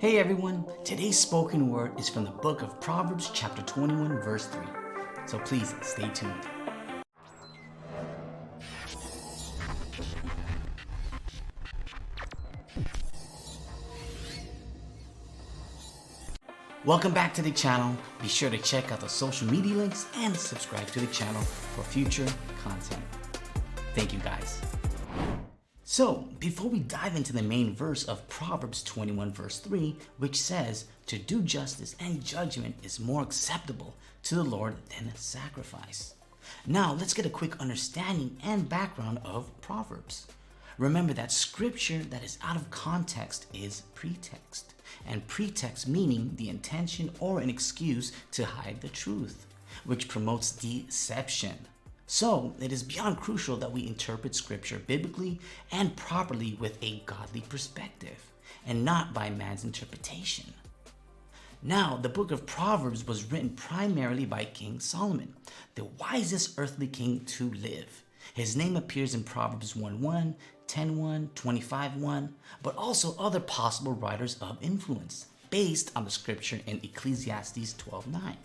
Hey everyone, today's spoken word is from the book of Proverbs chapter 21 verse 3. So please stay tuned. Welcome back to the channel. Be sure to check out the social media links and subscribe to the channel for future content. Thank you guys. So, before we dive into the main verse of Proverbs 21 verse 3, which says, "To do justice and judgment is more acceptable to the Lord than sacrifice." Now, let's get a quick understanding and background of Proverbs. Remember that scripture that is out of context is pretext, and pretext meaning the intention or an excuse to hide the truth, which promotes deception. So, it is beyond crucial that we interpret scripture biblically and properly with a godly perspective, and not by man's interpretation. Now, the book of Proverbs was written primarily by King Solomon, the wisest earthly king to live. His name appears in Proverbs 1:1, 10:1, 25:1, but also other possible writers of influence, based on the scripture in Ecclesiastes 12:9.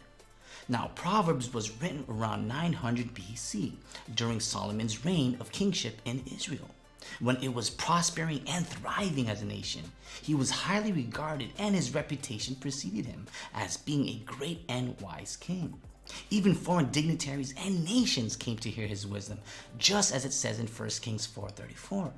Now, Proverbs was written around 900 BC, during Solomon's reign of kingship in Israel, when it was prospering and thriving as a nation. He was highly regarded and his reputation preceded him as being a great and wise king. Even foreign dignitaries and nations came to hear his wisdom, just as it says in 1 Kings 4:34.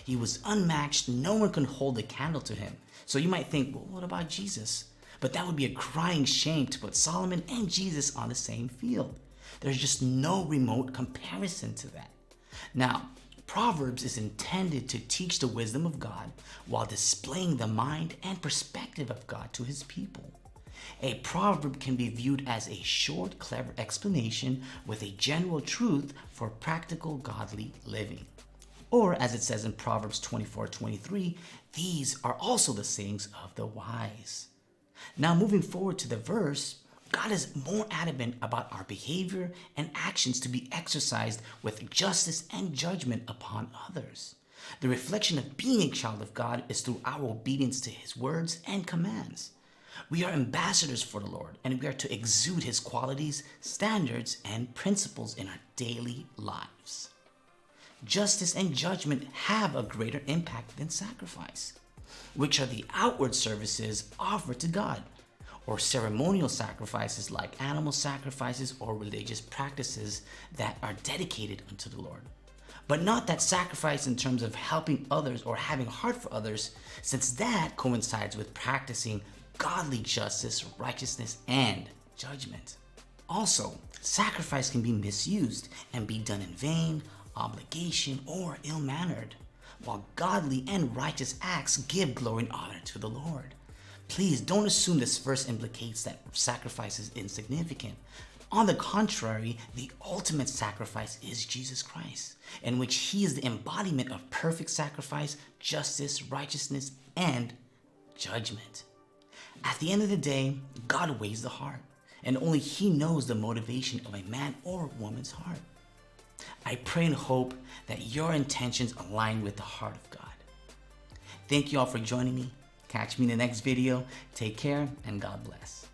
He was unmatched, no one could hold a candle to him. So you might think, well, what about Jesus? But that would be a crying shame to put Solomon and Jesus on the same field. There's just no remote comparison to that. Now, Proverbs is intended to teach the wisdom of God while displaying the mind and perspective of God to his people. A proverb can be viewed as a short, clever explanation with a general truth for practical, godly living. Or as it says in Proverbs 24:23, these are also the sayings of the wise. Now, moving forward to the verse, God is more adamant about our behavior and actions to be exercised with justice and judgment upon others. The reflection of being a child of God is through our obedience to his words and commands. We are ambassadors for the Lord, and we are to exude his qualities, standards, and principles in our daily lives. Justice and judgment have a greater impact than sacrifice, which are the outward services offered to God, or ceremonial sacrifices like animal sacrifices or religious practices that are dedicated unto the Lord. But not that sacrifice in terms of helping others or having a heart for others, since that coincides with practicing godly justice, righteousness, and judgment. Also, sacrifice can be misused and be done in vain, obligation, or ill-mannered, while godly and righteous acts give glory and honor to the Lord. Please don't assume this verse implicates that sacrifice is insignificant. On the contrary, the ultimate sacrifice is Jesus Christ, in which he is the embodiment of perfect sacrifice, justice, righteousness, and judgment. At the end of the day, God weighs the heart, and only he knows the motivation of a man or woman's heart. I pray and hope that your intentions align with the heart of God. Thank you all for joining me. Catch me in the next video. Take care and God bless.